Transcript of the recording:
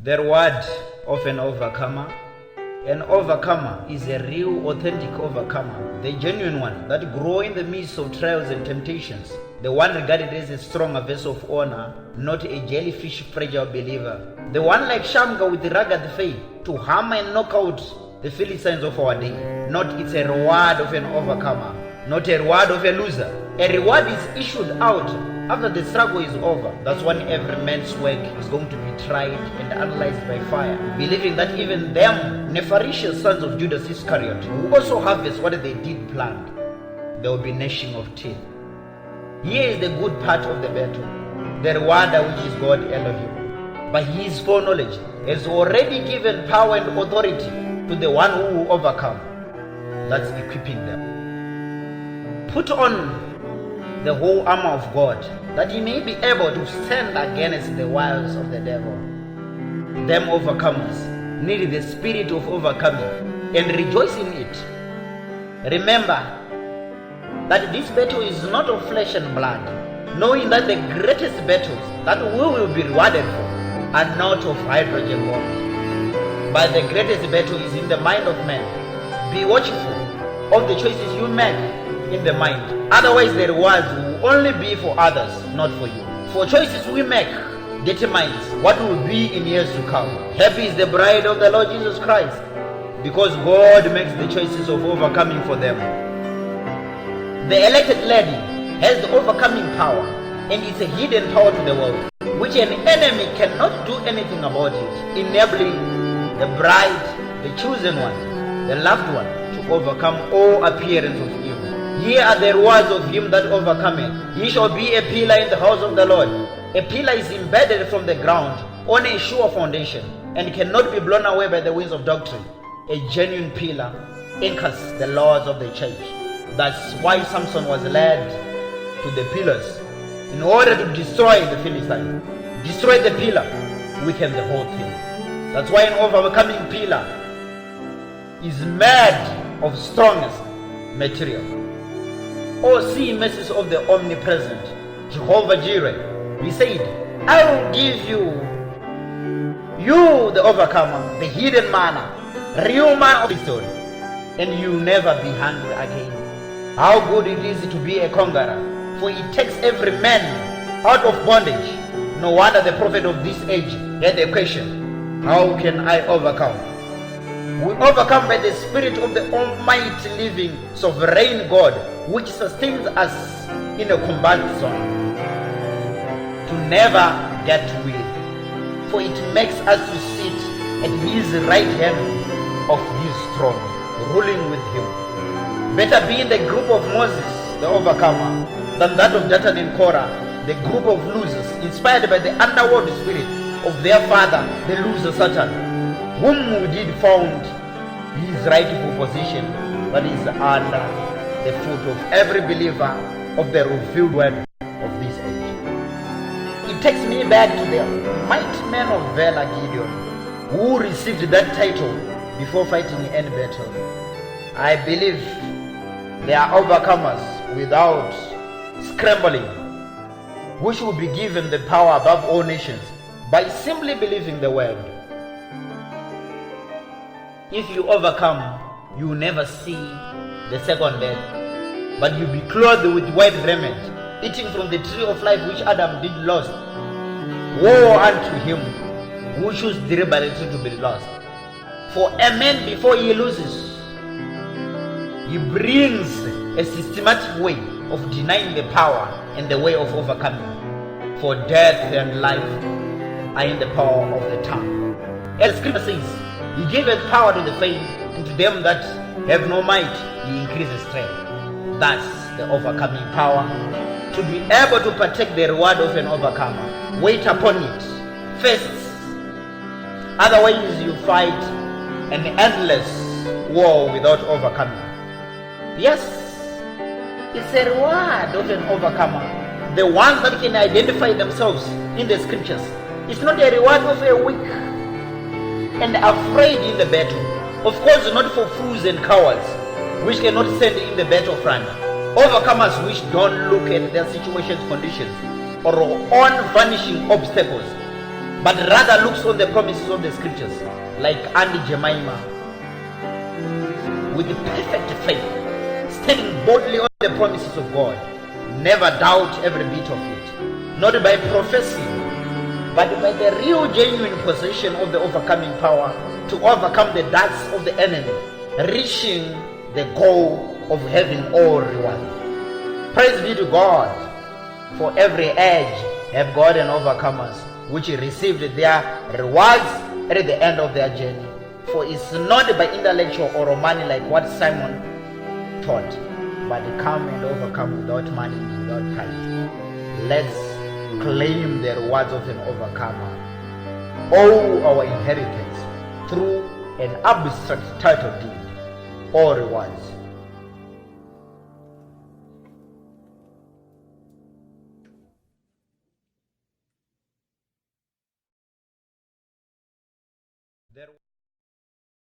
The reward of an overcomer. An overcomer is a real, authentic overcomer, the genuine one that grows in the midst of trials and temptations, the one regarded as a stronger vessel of honor, not a jellyfish fragile believer, the one like Shamgar with rugged faith to hammer and knock out the Philistines of our day. Not it's a reward of an overcomer, not a reward of a loser. A reward is issued out after the struggle is over. That's when every man's work is going to be tried and analyzed by fire, believing that even them nefarious sons of Judas Iscariot who also harvest what they did plant, there will be gnashing of teeth. Here is the good part of the battle, the rewarder, which is God Elohim. By his foreknowledge has already given power and authority to the one who will overcome. That's equipping them. Put on the whole armor of God, that he may be able to stand against the wiles of the devil. Them overcomers need the spirit of overcoming and rejoice in it. Remember that this battle is not of flesh and blood, knowing that the greatest battles that we will be rewarded for are not of hydrogen bombs, but the greatest battle is in the mind of man. Be watchful of the choices you make in the mind. Otherwise the rewards will only be for others, not for you. For choices we make determines what will be in years to come. Happy is the bride of the Lord Jesus Christ, because God makes the choices of overcoming for them. The elected lady has the overcoming power, and it's a hidden power to the world, which an enemy cannot do anything about it, enabling the bride, the chosen one, the loved one, to overcome all appearance of evil. Here are the rewards of him that overcometh. He shall be a pillar in the house of the Lord. A pillar is embedded from the ground on a sure foundation and cannot be blown away by the winds of doctrine. A genuine pillar anchors the laws of the church. That's why Samson was led to the pillars in order to destroy the Philistines. Destroy the pillar, weaken the whole thing. That's why an overcoming pillar is made of strongest material. Oh, see mercies of the omnipresent Jehovah Jireh. He said, I will give you, the overcomer, the hidden manna, real man of victory, and you'll never be hungry again. How good it is to be a conqueror, for it takes every man out of bondage. No wonder the prophet of this age had a question, how can I overcome? We overcome by the Spirit of the Almighty living sovereign God, which sustains us in a combat zone, to never get weary, for it makes us to sit at his right hand of his throne, ruling with him. Better be in the group of Moses, the overcomer, than that of Dathan and Korah, the group of losers, inspired by the underworld spirit of their father, the loser Satan, whom we did found his rightful position, that is under the foot of every believer of the revealed word of this age. It takes me back to the mighty man of valor Gideon, who received that title before fighting any battle. I believe they are overcomers without scrambling, which will be given the power above all nations by simply believing the word. If you overcome, you will never see the second death, but you'll be clothed with white raiment, eating from the tree of life which Adam did lost. Woe unto him who chooses deliberately to be lost. For a man, before he loses, he brings a systematic way of denying the power and the way of overcoming. For death and life are in the power of the tongue. As Scripture says, he giveth power to the faint, and to them that have no might he increases strength. Thus the overcoming power. To be able to partake the reward of an overcomer, wait upon it first. Otherwise you fight an endless war without overcoming. Yes, it's a reward of an overcomer, the ones that can identify themselves in the scriptures. It's not a reward of a weak and afraid in the battle. Of course, not for fools and cowards, which cannot stand in the battlefront. Overcomers which don't look at their situation's conditions or on vanishing obstacles, but rather looks on the promises of the scriptures, like Andy Jemima, with the perfect faith, standing boldly on the promises of God, never doubt every bit of it, not by professing, but by the real genuine possession of the overcoming power to overcome the darts of the enemy, reaching the goal of having all reward. Praise be to God. For every age have God and overcomers, which received their rewards at the end of their journey. For it's not by intellectual or money like what Simon taught, but come and overcome without money and without pride. Let's claim the rewards of an overcomer. All our inheritance through an abstract title deed. All rewards. There